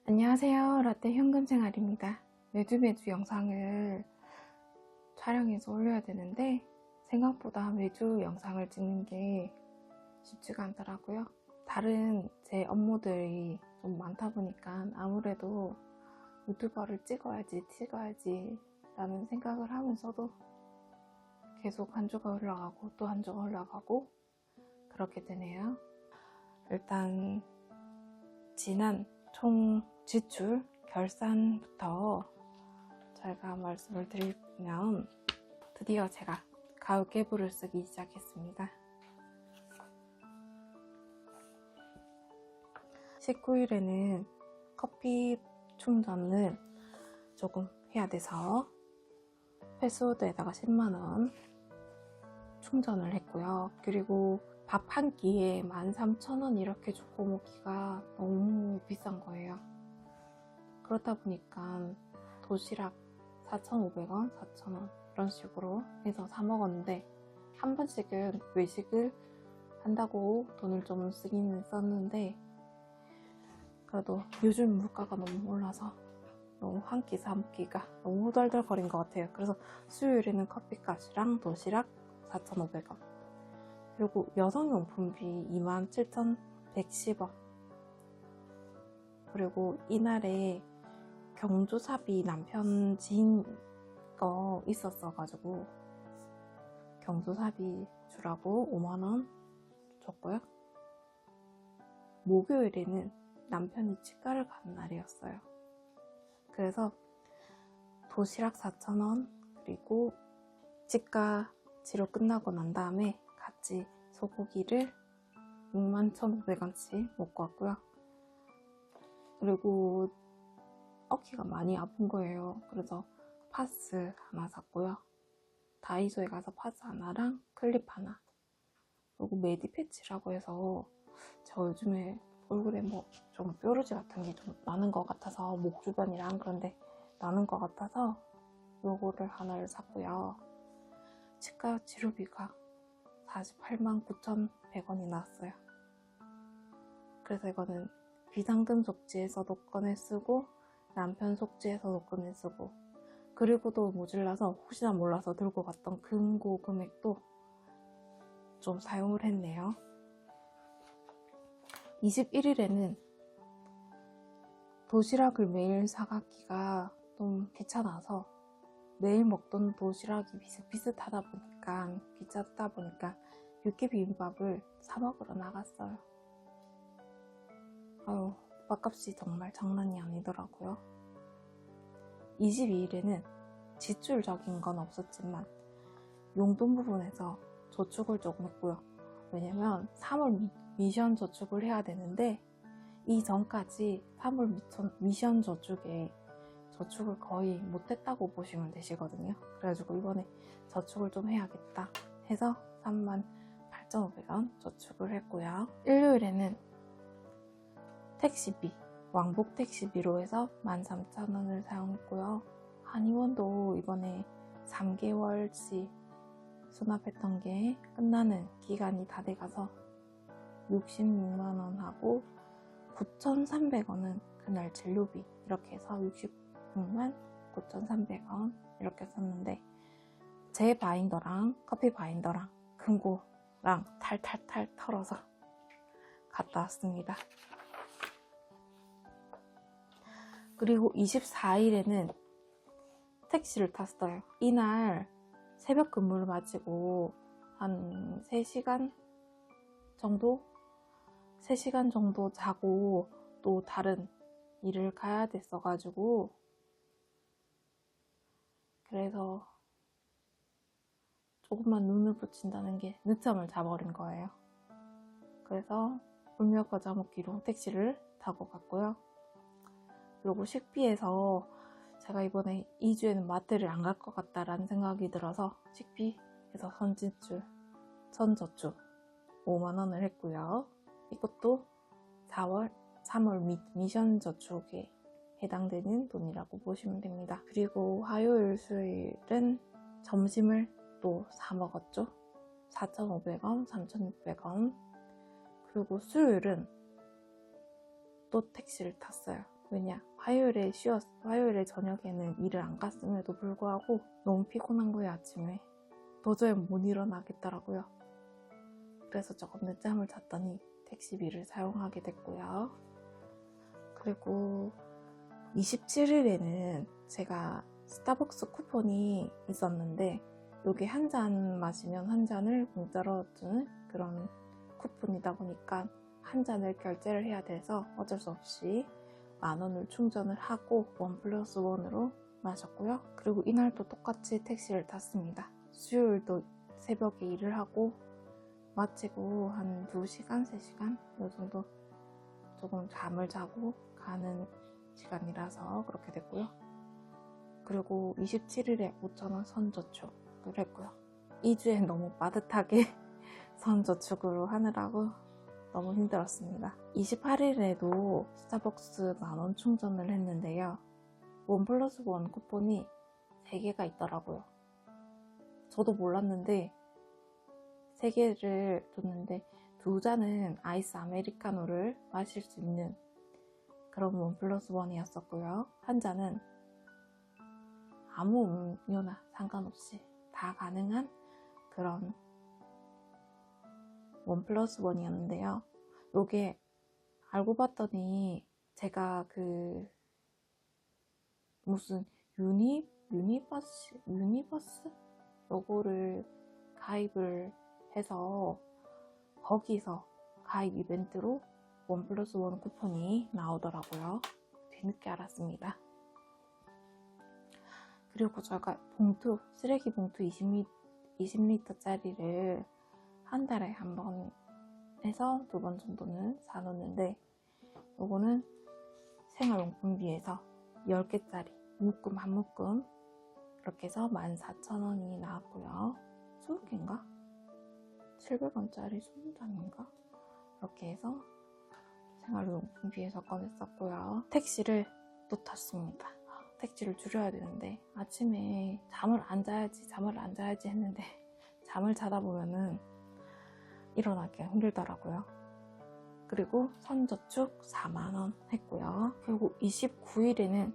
안녕하세요. 라떼 현금생활입니다. 매주 영상을 촬영해서 올려야 되는데 생각보다 매주 영상을 찍는 게 쉽지가 않더라고요. 다른 제 업무들이 좀 많다 보니까 아무래도 유튜버를 찍어야지 라는 생각을 하면서도 계속 한 주가 흘러가고 또 한 주가 흘러가고 그렇게 되네요. 일단 지난 총 지출 결산부터 제가 말씀을 드리면 드디어 제가 가계부를 쓰기 시작했습니다. 19일에는 커피 충전을 조금 해야 돼서 패스워드에다가 10만원 충전을 했고요. 그리고 밥 한 끼에 13,000원 이렇게 주고 먹기가 너무 비싼 거예요. 그렇다 보니까 도시락 4,500원, 4,000원 이런 식으로 해서 사 먹었는데 한 번씩은 외식을 한다고 돈을 좀 쓰기는 썼는데 그래도 요즘 물가가 너무 올라서 너무 한 끼 사 먹기가 너무 후덜덜거린 것 같아요. 그래서 수요일에는 커피값이랑 도시락 4,500원 그리고 여성용품비 27,110원 그리고 이날에 경조사비 남편 지인 거 있었어가지고 경조사비 주라고 5만원 줬고요. 목요일에는 남편이 치과를 가는 날이었어요. 그래서 도시락 4,000원 그리고 치과 치료 끝나고 난 다음에 같이 소고기를 61,500원치 먹고 왔고요. 그리고 어깨가 많이 아픈 거예요. 그래서 파스 하나 샀고요. 다이소에 가서 파스 하나랑 클립 하나 그리고 메디패치라고 해서 저 요즘에 얼굴에 뭐 좀 뾰루지 같은 게 좀 나는 것 같아서 목 주변이랑 그런데 나는 것 같아서 요거를 하나를 샀고요. 치과 치료비가 489,100원이 나왔어요. 그래서 이거는 비상금 속지에서도 꺼내 쓰고 남편 속지에서도 꺼내 쓰고 그리고도 모질라서 혹시나 몰라서 들고 갔던 금고 금액도 좀 사용을 했네요. 21일에는 도시락을 매일 사가기가 좀 귀찮아서 매일 먹던 도시락이 비슷비슷하다 보니까 귀찮다 보니까 육개 비빔밥을 사 먹으러 나갔어요. 밥값이 정말 장난이 아니더라고요. 22일에는 지출적인 건 없었지만 용돈 부분에서 저축을 조금 했고요. 왜냐면 3월 미션 저축을 해야 되는데 이전까지 3월 미션 저축에 저축을 거의 못했다고 보시면 되시거든요. 그래가지고 이번에 저축을 좀 해야겠다 해서 38,500원 저축을 했고요. 일요일에는 택시비, 왕복 택시비로 해서 13,000원을 사용했고요. 한의원도 이번에 3개월치 수납했던 게 끝나는 기간이 다 돼가서 66만원 하고 9,300원은 그날 진료비 이렇게 해서 66만 9,300원 이렇게 썼는데 제 바인더랑 커피 바인더랑 금고랑 탈탈탈 털어서 갔다 왔습니다. 그리고 24일에는 택시를 탔어요. 이날 새벽 근무를 마치고 한 3시간 정도 자고 또 다른 일을 가야 됐어가지고 그래서 조금만 눈을 붙인다는 게 늦잠을 자버린 거예요. 그래서 울며 겨자 먹기로 택시를 타고 갔고요. 그리고 식비에서 제가 이번에 2주에는 마트를 안 갈 것 같다라는 생각이 들어서 식비에서 선저축 5만원을 했고요. 이것도 3월 미션 저축에 해당되는 돈이라고 보시면 됩니다. 그리고 화요일, 수요일은 점심을 또 사 먹었죠. 4,500원, 3,600원. 그리고 수요일은 또 택시를 탔어요. 왜냐? 화요일에 저녁에는 일을 안 갔음에도 불구하고 너무 피곤한 거예요. 아침에 도저히 못 일어나겠더라고요. 그래서 조금 늦잠을 잤더니 택시비를 사용하게 됐고요. 그리고 27일에는 제가 스타벅스 쿠폰이 있었는데 여기 한 잔 마시면 한 잔을 공짜로 주는 그런 쿠폰이다 보니까 한 잔을 결제를 해야 돼서 어쩔 수 없이 10,000원을 충전을 하고 1+1으로 마셨고요. 그리고 이날도 똑같이 택시를 탔습니다. 수요일도 새벽에 일을 하고 마치고 한 2시간, 3시간 이 정도 조금 잠을 자고 가는 시간이라서 그렇게 됐고요. 그리고 27일에 5,000원 선저축을 했고요. 2주에 너무 빠듯하게 선저축으로 하느라고 너무 힘들었습니다. 28일에도 스타벅스 10,000원 충전을 했는데요. 1+1 쿠폰이 3개가 있더라고요. 저도 몰랐는데 3개를 줬는데 2잔은 아이스 아메리카노를 마실 수 있는 그런 1+1이었었고요. 한 잔은 아무 음료나 상관없이 다 가능한 그런 1+1이었는데요. 요게 알고 봤더니 제가 그 무슨 유니버스 요거를 가입을 해서 거기서 가입 이벤트로 1+1 쿠폰이 나오더라고요. 뒤늦게 알았습니다. 그리고 제가 쓰레기 봉투 20리터짜리를 한 달에 한 번 해서 2번 정도는 사놓는데 요거는 생활용품비에서 10개짜리 묶음 한 묶음 이렇게 해서 14,000원이 나왔고요. 20개인가? 700원짜리 20장인가? 이렇게 해서 생활용품비에서 꺼냈었고요. 택시를 또 탔습니다. 택시를 줄여야 되는데 아침에 잠을 안 자야지 했는데 잠을 자다 보면은 일어나기가 힘들더라고요. 그리고 선저축 40,000원 했고요. 그리고 29일에는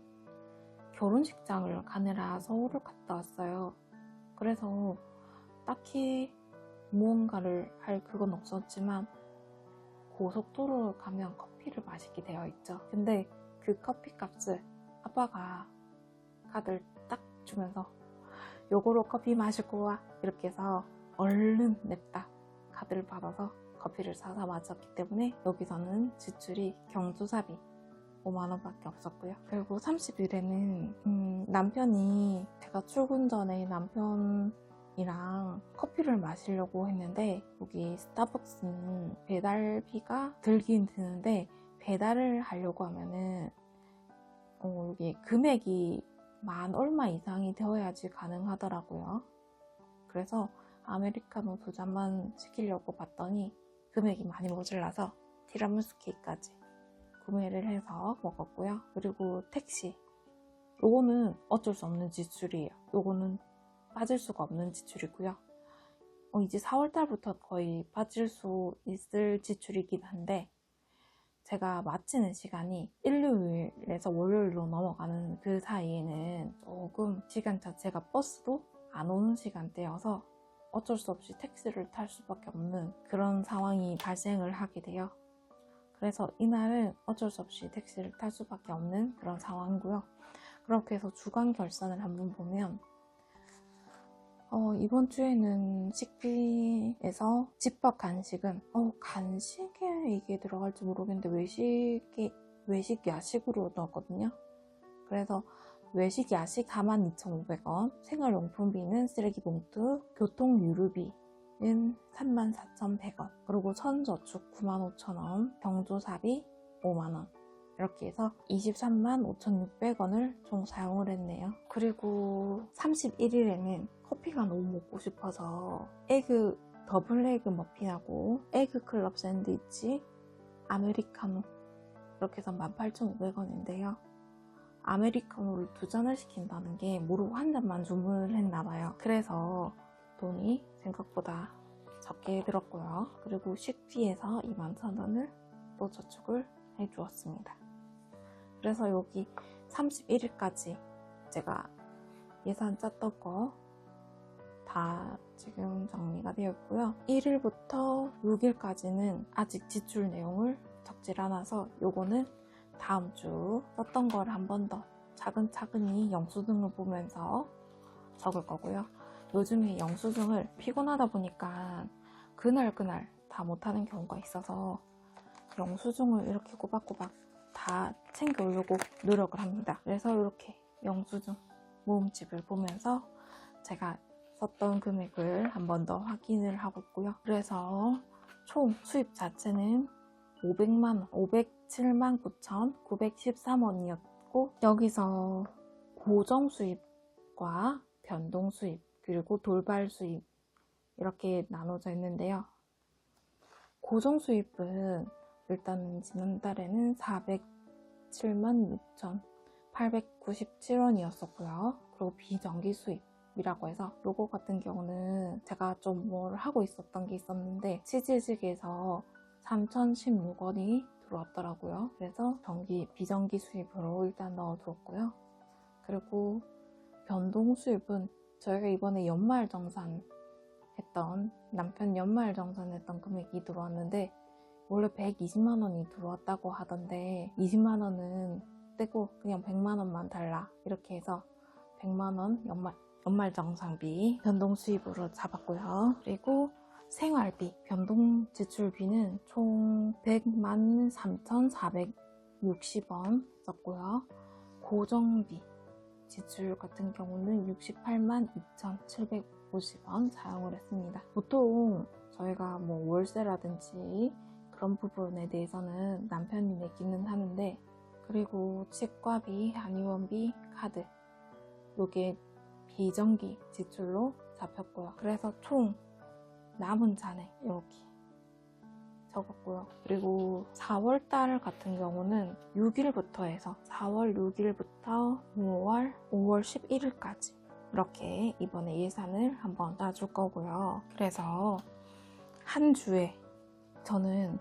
결혼식장을 가느라 서울을 갔다 왔어요. 그래서 딱히 무언가를 할 그건 없었지만 고속도로 가면 커피를 마시게 되어 있죠. 근데 그 커피 값을 아빠가 카드를 딱 주면서 요거로 커피 마시고 와 이렇게 해서 얼른 냅다 카드를 받아서 커피를 사서 마셨기 때문에 여기서는 지출이 경조사비 5만원 밖에 없었고요. 그리고 30일에는 남편이 제가 출근 전에 남편이랑 커피를 마시려고 했는데 여기 스타벅스는 배달비가 들긴 드는데 배달을 하려고 하면은 여기 금액이 10,000 얼마 이상이 되어야지 가능하더라고요. 그래서 아메리카노 2잔만 시키려고 봤더니 금액이 많이 모자라서 티라미수 케이크까지 구매를 해서 먹었고요. 그리고 택시 요거는 어쩔 수 없는 지출이에요. 요거는 빠질 수가 없는 지출이고요. 이제 4월달부터 거의 빠질 수 있을 지출이긴 한데 제가 마치는 시간이 일요일에서 월요일로 넘어가는 그 사이에는 조금 시간 자체가 버스도 안 오는 시간대여서 어쩔 수 없이 택시를 탈 수밖에 없는 그런 상황이 발생을 하게 돼요. 그래서 이날은 어쩔 수 없이 택시를 탈 수밖에 없는 그런 상황이고요. 그렇게 해서 주간 결산을 한번 보면 이번 주에는 식비에서 집밥 간식은 간식에 이게 들어갈지 모르겠는데 외식 야식으로 넣었거든요. 그래서 외식 야식 42,500원, 생활용품비는 쓰레기 봉투, 교통유류비는 34,100원, 그리고 선저축 95,000원, 경조사비 5만원 이렇게 해서 235,600원을 총 사용을 했네요. 그리고 31일에는 커피가 너무 먹고 싶어서 더블 에그 머핀하고 에그 클럽 샌드위치, 아메리카노 이렇게 해서 18,500원인데요. 아메리카노를 2잔을 시킨다는 게 모르고 한 잔만 주문을 했나봐요. 그래서 돈이 생각보다 적게 들었고요. 그리고 식비에서 21,000원을 또 저축을 해주었습니다. 그래서 여기 31일까지 제가 예산 짰던 거 다 지금 정리가 되어 있고요. 1일부터 6일까지는 아직 지출 내용을 적질 않아서 요거는 다음 주 썼던 걸 한 번 더 차근차근히 영수증을 보면서 적을 거고요. 요즘에 영수증을 피곤하다 보니까 그날 다 못하는 경우가 있어서 영수증을 이렇게 꼬박꼬박 다 챙겨오려고 노력을 합니다. 그래서 이렇게 영수증 모음집을 보면서 제가 썼던 금액을 한 번 더 확인을 하고 있고요. 그래서 총 수입 자체는 500만원, 507만 9,913원이었고 여기서 고정 수입과 변동 수입 그리고 돌발 수입 이렇게 나눠져 있는데요. 고정 수입은 일단 지난달에는 407만 6,897원이었었고요. 그리고 비정기 수입이라고 해서 요거 같은 경우는 제가 좀 뭘 하고 있었던 게 있었는데 치즈직에서 3,016원이 들어왔더라고요. 그래서 비정기 수입으로 일단 넣어두었고요. 그리고 변동 수입은 저희가 이번에 연말정산 했던 남편 연말정산했던 금액이 들어왔는데 원래 120만원이 들어왔다고 하던데 20만원은 떼고 그냥 100만원만 달라 이렇게 해서 100만원 연말정산비 변동 수입으로 잡았고요. 그리고 생활비 변동 지출비는 총 100만 3,460원 썼고요. 고정비 지출 같은 경우는 68만 2,750원 사용을 했습니다. 보통 저희가 뭐 월세라든지 그런 부분에 대해서는 남편이 내기는 하는데 그리고 치과비, 한의원비, 카드 요게 비정기 지출로 잡혔고요. 그래서 총 남은 잔액 이렇게 적었고요. 그리고 4월달 같은 경우는 6일부터 해서 4월 6일부터 5월 11일까지 이렇게 이번에 예산을 한번 놔줄 거고요. 그래서 한 주에 저는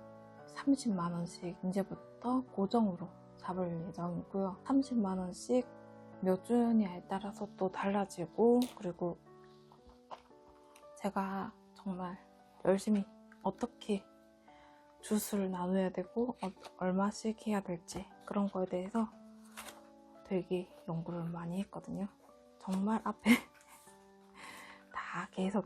30만원씩 이제부터 고정으로 잡을 예정이고요. 30만원씩 몇 주냐에 따라서 또 달라지고 그리고 제가 정말 열심히 어떻게 주수를 나눠야 되고 얼마씩 해야 될지 그런 거에 대해서 되게 연구를 많이 했거든요. 정말 앞에 다 계속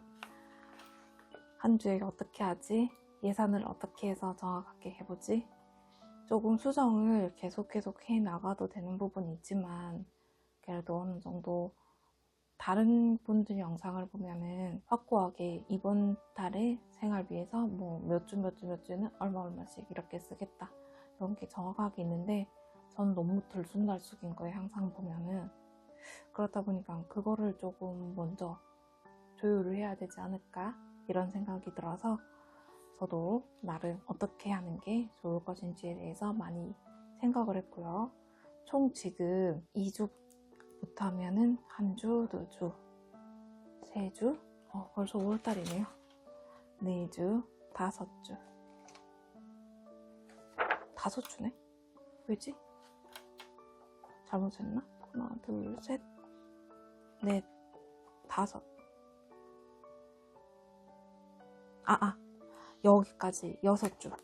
한 주에 어떻게 하지? 예산을 어떻게 해서 정확하게 해보지? 조금 수정을 계속 해 나가도 되는 부분이 있지만 그래도 어느 정도 다른 분들 영상을 보면은 확고하게 이번 달에 생활비에서 뭐 몇 주는 얼마씩 이렇게 쓰겠다 이런 게 정확하게 있는데 저는 너무 들쑥날쑥인 거예요. 항상 보면은 그렇다 보니까 그거를 조금 먼저 조율을 해야 되지 않을까 이런 생각이 들어서 저도 나름 어떻게 하는 게 좋을 것인지에 대해서 많이 생각을 했고요. 총 지금 2주부터 하면은 한 주, 2주, 3주, 벌써 5월달이네요. 4주, 5주. 5주네? 왜지? 잘못했나? 하나, 둘, 셋, 넷, 5. 여기까지 6주.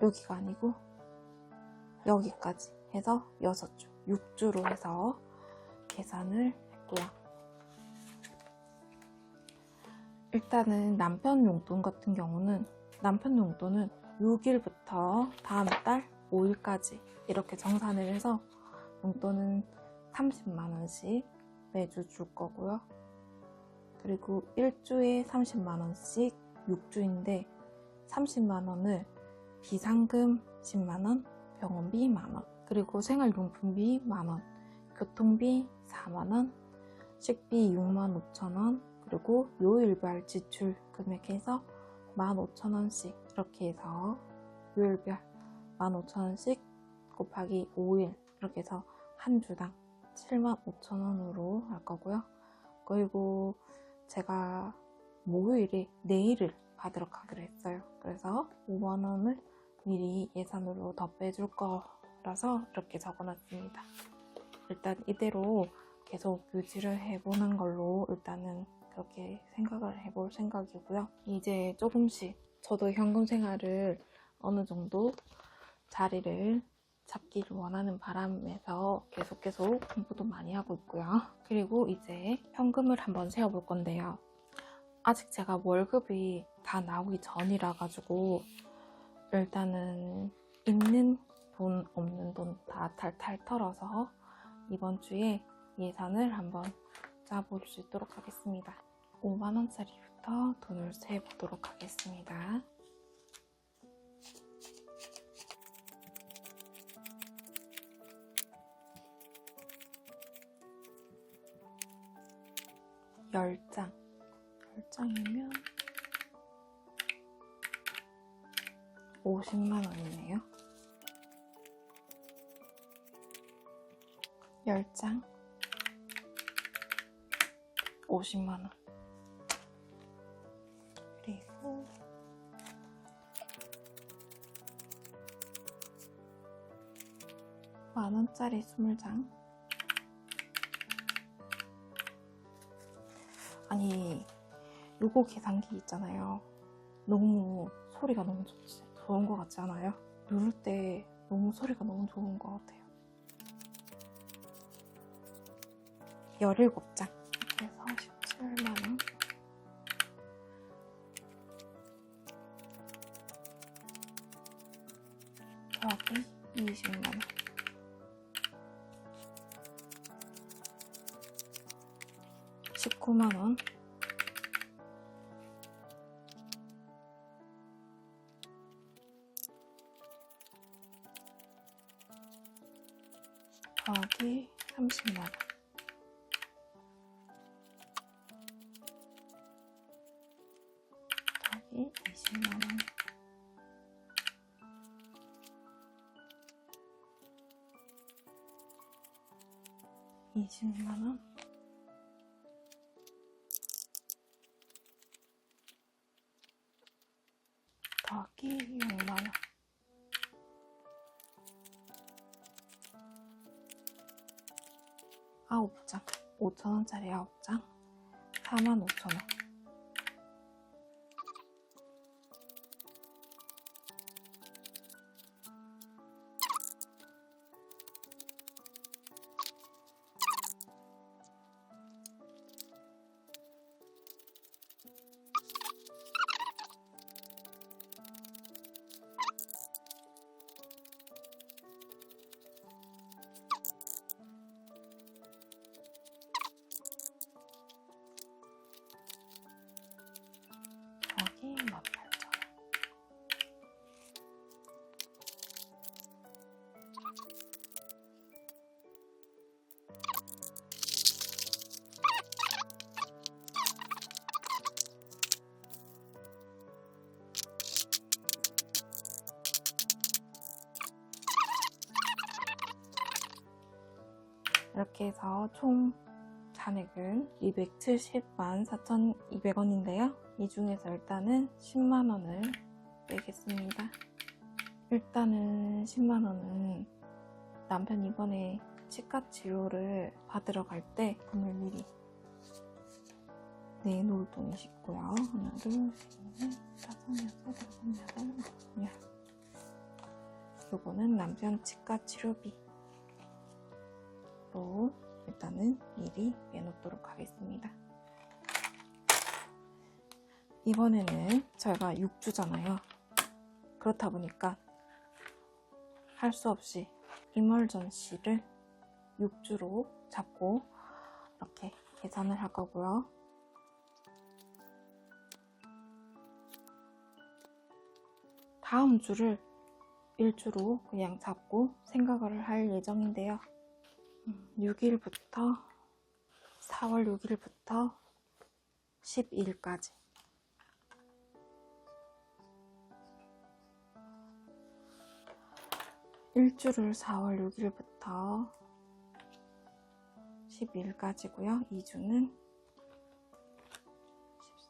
여기가 아니고 여기까지 해서 6주. 6주로 해서 계산을 했고요. 일단은 남편 용돈 같은 경우는 남편 용돈은 6일부터 다음 달 5일까지 이렇게 정산을 해서 용돈은 30만원씩 매주 줄 거고요. 그리고 1주에 30만원씩 6주인데 30만원을 비상금 10만원, 병원비 만원, 그리고 생활용품비 만원, 교통비 4만원, 식비 65,000원, 그리고 요일별 지출 금액해서 15,000원씩 이렇게 해서 요일별 15,000원씩 곱하기 5일 이렇게 해서 한 주당 75,000원으로 할 거고요. 그리고 제가 목요일에 네일을 받도록 하기로 했어요. 그래서 5만 원을 미리 예산으로 더 빼줄 거라서 이렇게 적어놨습니다. 일단 이대로 계속 유지를 해보는 걸로 일단은 그렇게 생각을 해볼 생각이고요. 이제 조금씩 저도 현금 생활을 어느 정도 자리를 잡기를 원하는 바람에서 계속 공부도 많이 하고 있고요. 그리고 이제 현금을 한번 세어볼 건데요. 아직 제가 월급이 다 나오기 전이라 가지고 일단은 있는 돈 없는 돈 다 탈탈 털어서 이번 주에 예산을 한번 짜볼 수 있도록 하겠습니다. 5만 원짜리부터 돈을 세보도록 하겠습니다. 열 장이면 50만 원이네요. 10장 50만 원. 그리고 만원짜리 20장. 아니, 요거 계산기 있잖아요. 너무 소리가 너무 좋은 것 같지 않아요? 누를 때 너무 소리가 너무 좋은 것 같아요. 17장. 그래서 17만 원. 더하기 20만 원. 19만 원. 더하기 30만 원. 더하기 20만 원. 20만 원. 더하기 6만 원. 9장. 5,000원짜리 9장. 45,000원. 더하기 18,000원. 이렇게 해서 총 잔액은 270만 4,200원인데요. 이 중에서 일단은 10만원을 빼겠습니다. 일단은 10만원은 남편 이번에 치과 치료를 받으러 갈 때 돈을 미리 내놓을 돈이 있고요. 하나, 둘, 셋, 넷, 다섯, 여섯, 일곱, 여덟, 열. 요거는 남편 치과 치료비로 일단은 미리 내놓도록 하겠습니다. 이번에는 저희가 6주잖아요. 그렇다 보니까 할 수 없이 이멀전시를 6주로 잡고 이렇게 계산을 할 거고요. 다음 주를 1주로 그냥 잡고 생각을 할 예정인데요. 6일부터 4월 6일부터 12일까지 일주를 4월 6일부터 12일까지고요. 2주는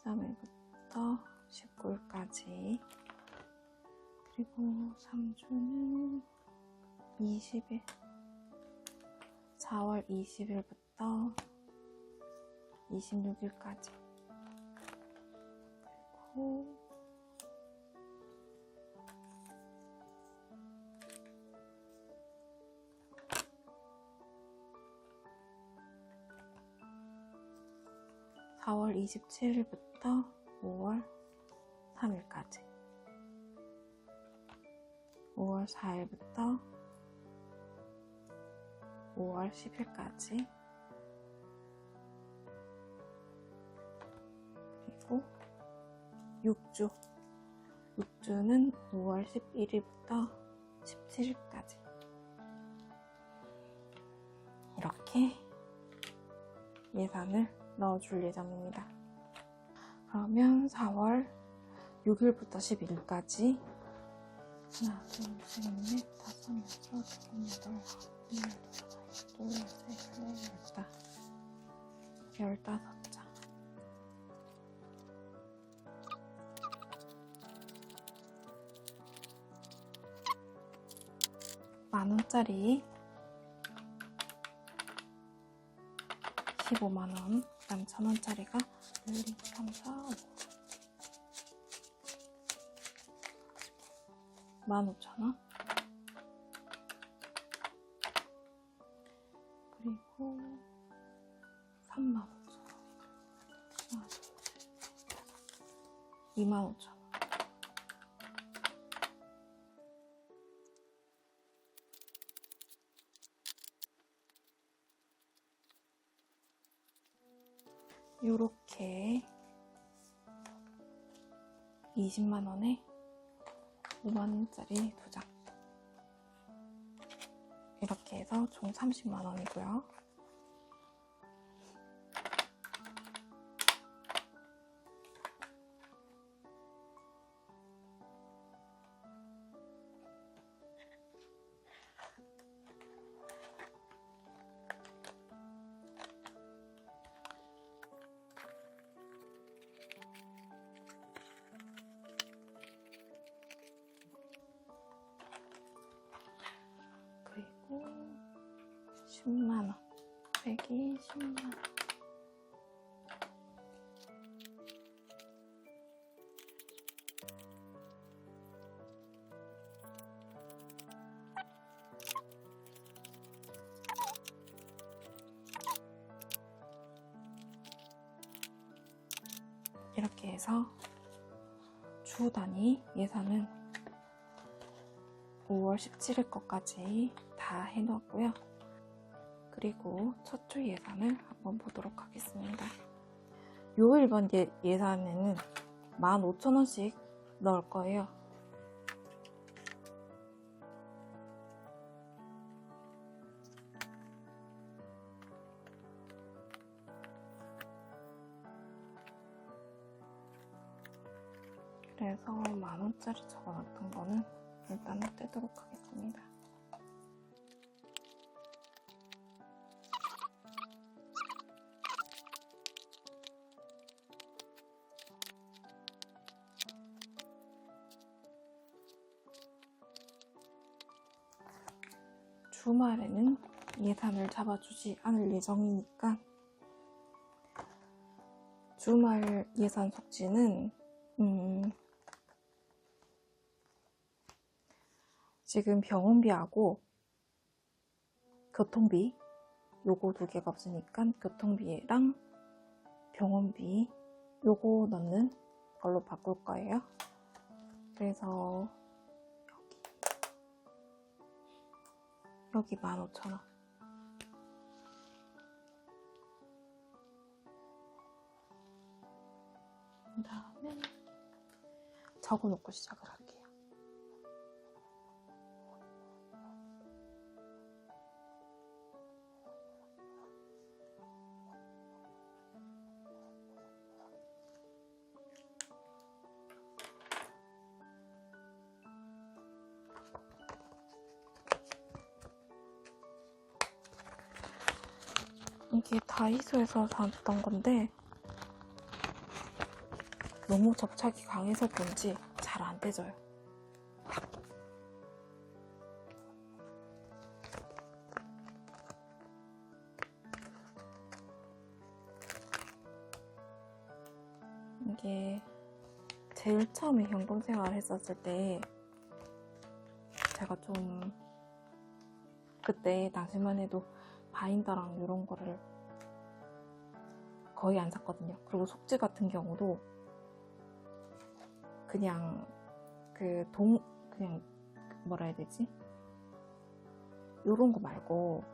13일부터 19일까지. 그리고 3주는 20일. 4월 20일부터 26일까지. 그리고 4월 27일부터 5월 3일까지. 5월 4일부터 5월 10일까지. 그리고 6주. 6주는 5월 11일부터 17일까지. 이렇게 예산을 넣어줄 예정입니다. 그러면 4월 6일부터 12일까지 하나, 둘, 셋, 넷, 다섯, 여섯, 일곱, 여덟, 둘, 셋, 넷, 15장. 10,000원짜리 15만원, 그 다음 1,000원짜리가 1, 2, 3, 4, 5 15,000원. 그리고 35,000원. 25,000원. 요렇게 20만원에 5만원짜리 2장. 이렇게 해서 총 30만원이고요. 그리고 10만원, 빼기 10만원. 이렇게 해서 주 단위 예산은 5월 17일 것까지 다 해놓았고요. 그리고 첫 주 예산을 한번 보도록 하겠습니다. 요 1번 예산에는 15,000원씩 넣을 거예요. 그래서 10,000원짜리 적어놨던 거는 일단은 떼도록 하겠습니다. 주말에는 예산을 잡아주지 않을 예정이니까 주말 예산 속지는 지금 병원비하고 교통비 요거 두 개가 없으니까 교통비랑 병원비 요거 넣는 걸로 바꿀 거예요. 그래서 여기 15,000원. 그 다음에 적어놓고 시작을 할게요. 이게 다이소에서 샀던 건데 너무 접착이 강해서 그런지 잘 안 떼져요. 이게 제일 처음에 현금 생활을 했었을 때 제가 좀 그때 당시만 해도 바인더랑 이런 거를 거의 안 샀거든요. 그리고 속지 같은 경우도 그냥 그냥 뭐라 해야 되지? 요런 거 말고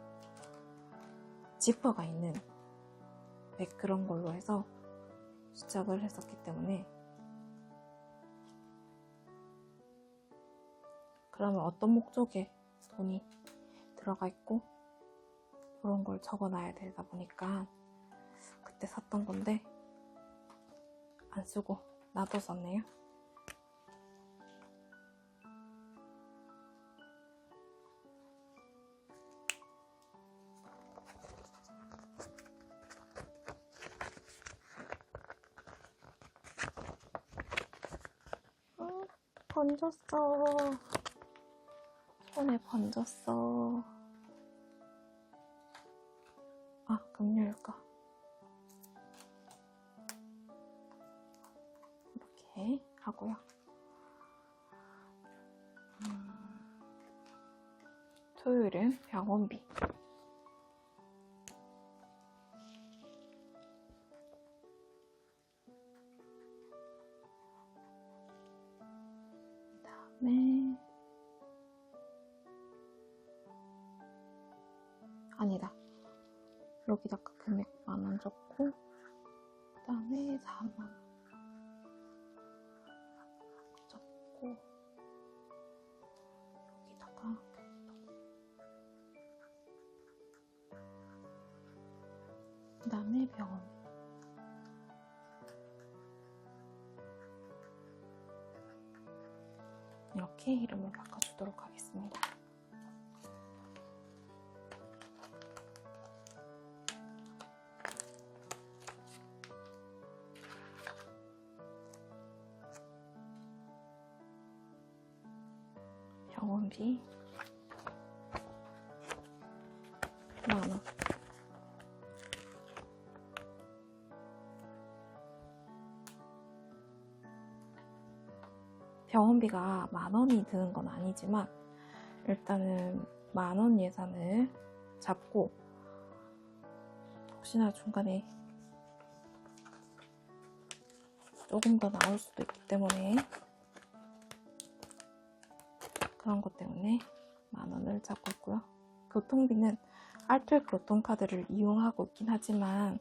지퍼가 있는 백 그런 걸로 해서 시작을 했었기 때문에 그러면 어떤 목적에 돈이 들어가 있고 그런 걸 적어놔야 되다 보니까 그때 샀던 건데 안 쓰고 놔뒀었네요. 번졌어. 손에 번졌어. 아, 금요일까? 이렇게 하고요. 토요일은 병원비. 그다음에 아니다. 여기다가 금액 10,000원 적고 그다음에 40,000원 적고 여기다가 그다음에 병원비. 이렇게 이름을 바꿔주도록 하겠습니다. 병원비 10,000원. 병원비가 10,000원이 드는 건 아니지만 일단은 10,000원 예산을 잡고 혹시나 중간에 조금 더 나올 수도 있기 때문에 그런 것 때문에 10,000원을 잡고 있고요. 교통비는 알뜰 교통카드를 이용하고 있긴 하지만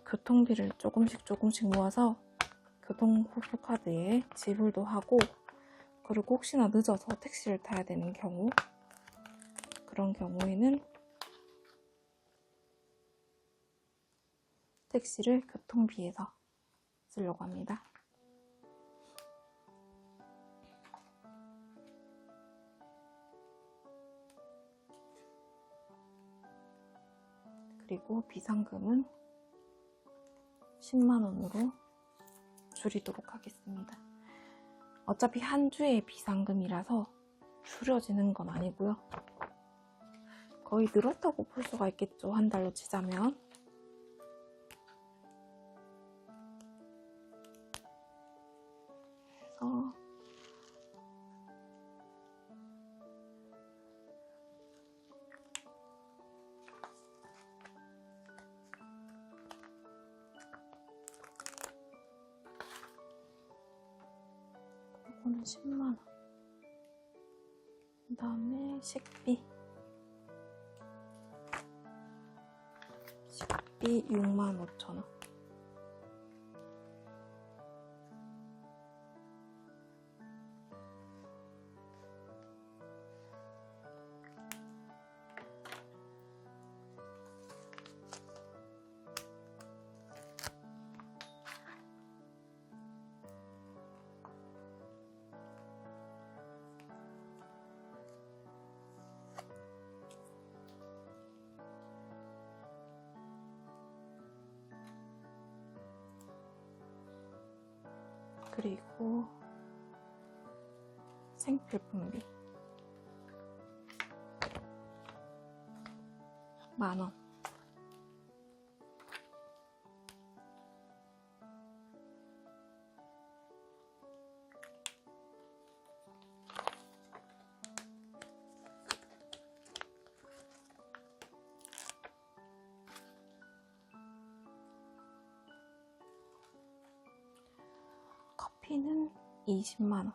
교통비를 조금씩 모아서 교통호수카드에 지불도 하고 그리고 혹시나 늦어서 택시를 타야 되는 경우 그런 경우에는 택시를 교통비에서 쓰려고 합니다. 그리고 비상금은 10,000원으로 줄이도록 하겠습니다. 어차피 한 주의 비상금이라서 줄여지는 건 아니고요. 거의 늘었다고 볼 수가 있겠죠. 한 달로 치자면. 그래서 이거는 10,000원. 그 다음에 식비 65,000원. 그리고 생필품비 10,000원. 커피는 20만원.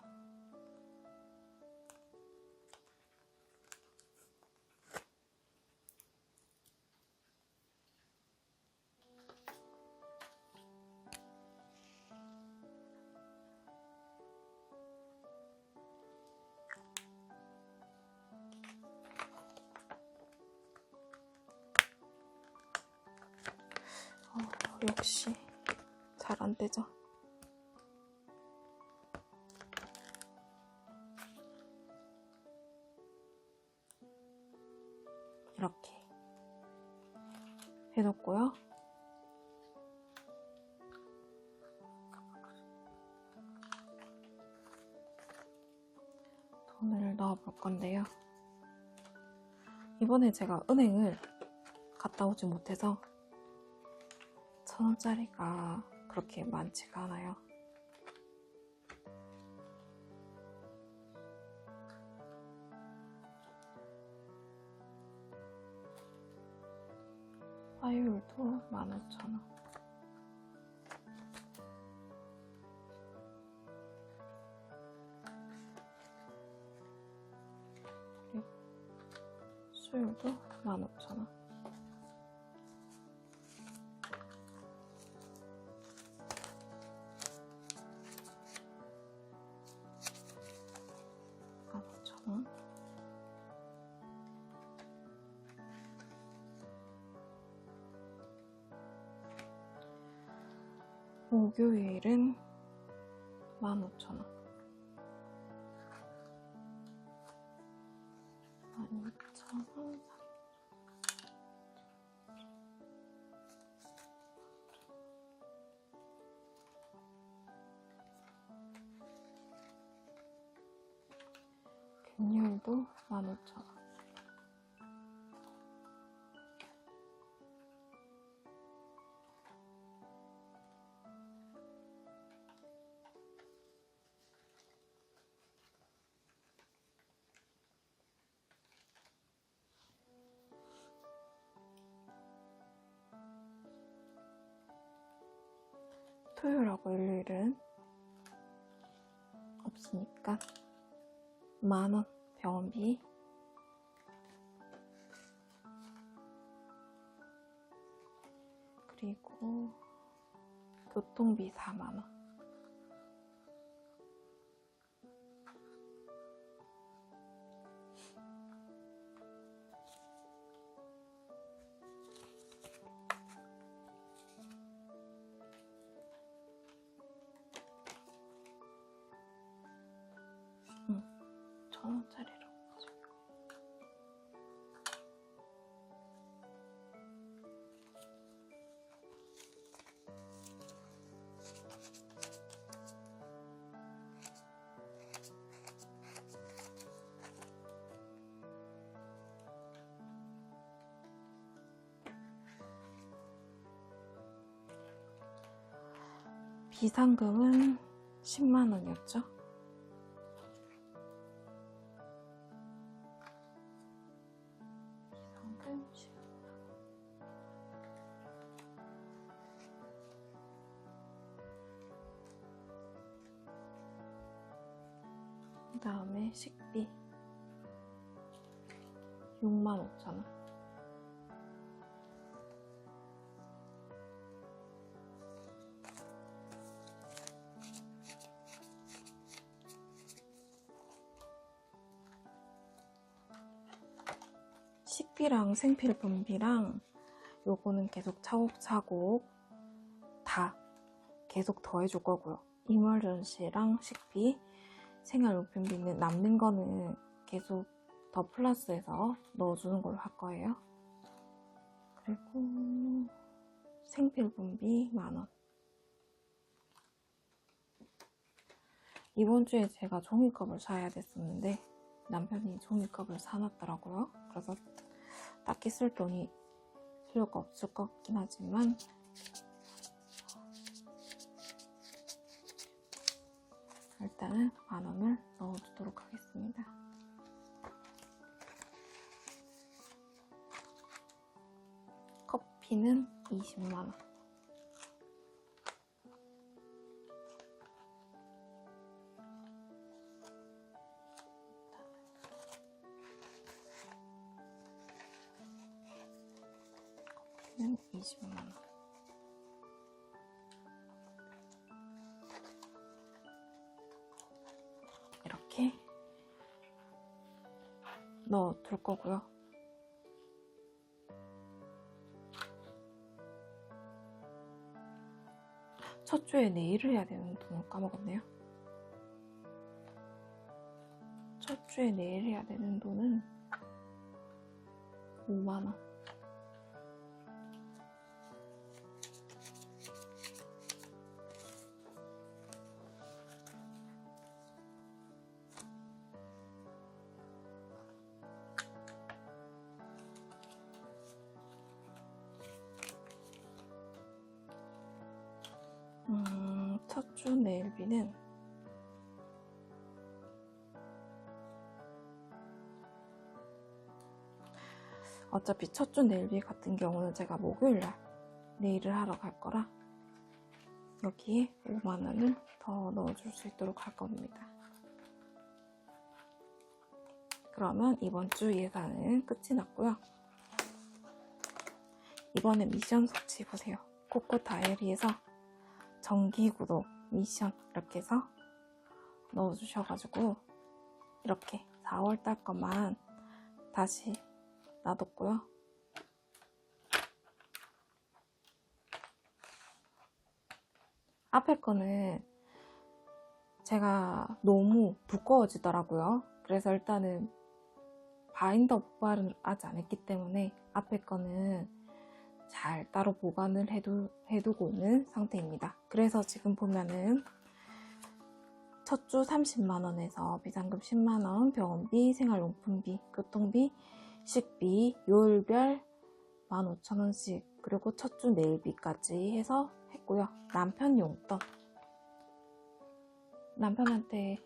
역시 잘 안 되죠. 이렇게 해놓고요. 돈을 넣어볼 건데요. 이번에 제가 은행을 갔다 오지 못해서 1,000원짜리가 그렇게 많지가 않아요. 화요일도 15,000원. 그리고 수요일도 15,000원. 목요일은 15,000원. 12,000원. 금요일도 15,000원. 토요일하고 일요일은 없으니까 10,000원 병원비. 그리고 교통비 40,000원. 응, 1,000원짜리로. 비상금은 10만원이었죠. 비상금 10만원. 그 다음에 식비 65,000원. 식비랑 생필품비랑 요거는 계속 차곡차곡 다 계속 더해줄 거고요. 이멀전시랑 식비, 생활용품비는 남는 거는 계속 더 플러스해서 넣어주는 걸로 할 거예요. 그리고 생필품비 10,000원. 이번 주에 제가 종이컵을 사야 됐었는데 남편이 종이컵을 사놨더라고요. 그래서 딱히 쓸 돈이 필요가 없을 것 같긴 하지만 일단은 10,000원을 넣어주도록 하겠습니다. 커피는 20만원. 커피는 20만원. 이렇게 넣어둘 거고요. 첫 주에 네일을 해야 되는 돈을 까먹었네요. 첫 주에 네일 해야 되는 돈은 5만원. 첫 주 네일비는 어차피 첫 주 네일비 같은 경우는 제가 목요일날 네일을 하러 갈 거라 여기에 5만원을 더 넣어줄 수 있도록 할 겁니다. 그러면 이번 주 예산은 끝이 났고요. 이번에 미션 설치 보세요. 코코 다이어리에서 정기구독 미션 이렇게 해서 넣어주셔가지고 이렇게 4월달 것만 다시 놔뒀고요. 앞에 거는 제가 너무 두꺼워지더라고요. 그래서 일단은 바인더 복발을 아직 안 했기 때문에 앞에 거는 잘 따로 보관을 해두고 있는 상태입니다. 그래서 지금 보면은 첫 주 30만원에서 비상금 10만원, 병원비, 생활용품비, 교통비, 식비, 요일별 15,000원씩 그리고 첫 주 네일비까지 해서 했고요. 남편 용돈, 남편한테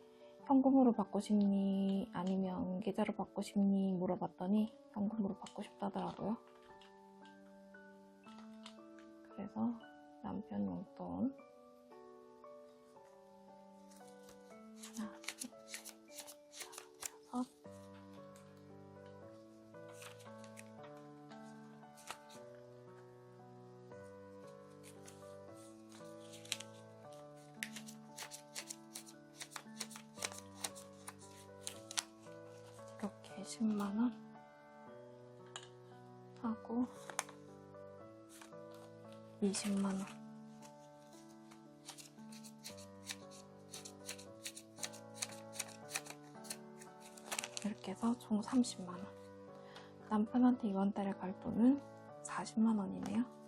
현금으로 받고 싶니 아니면 계좌로 받고 싶니 물어봤더니 현금으로 받고 싶다더라고요. 그래서 남편 용돈 하나, 둘, 셋, 다섯, 이렇게 10만원 하고 20만원 이렇게 해서 총 30만원. 남편한테 이번 달에 갈 돈은 40만원이네요.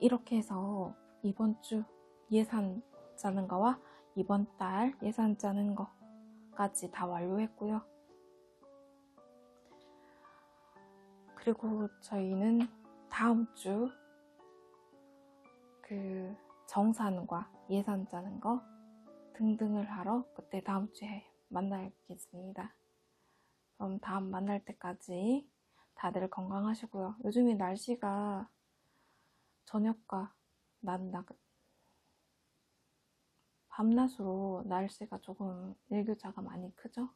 이렇게 해서 이번 주 예산 짜는 거와 이번 달 예산 짜는 거까지 다 완료했고요. 그리고 저희는 다음 주 그 정산과 예산 짜는 거 등등을 하러 그때 다음 주에 만나겠습니다. 그럼 다음 만날 때까지 다들 건강하시고요. 요즘에 날씨가 저녁과 밤낮으로 날씨가 조금 일교차가 많이 크죠?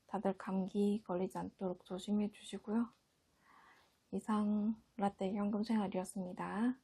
다들 감기 걸리지 않도록 조심해 주시고요. 이상 라떼 현금생활이었습니다.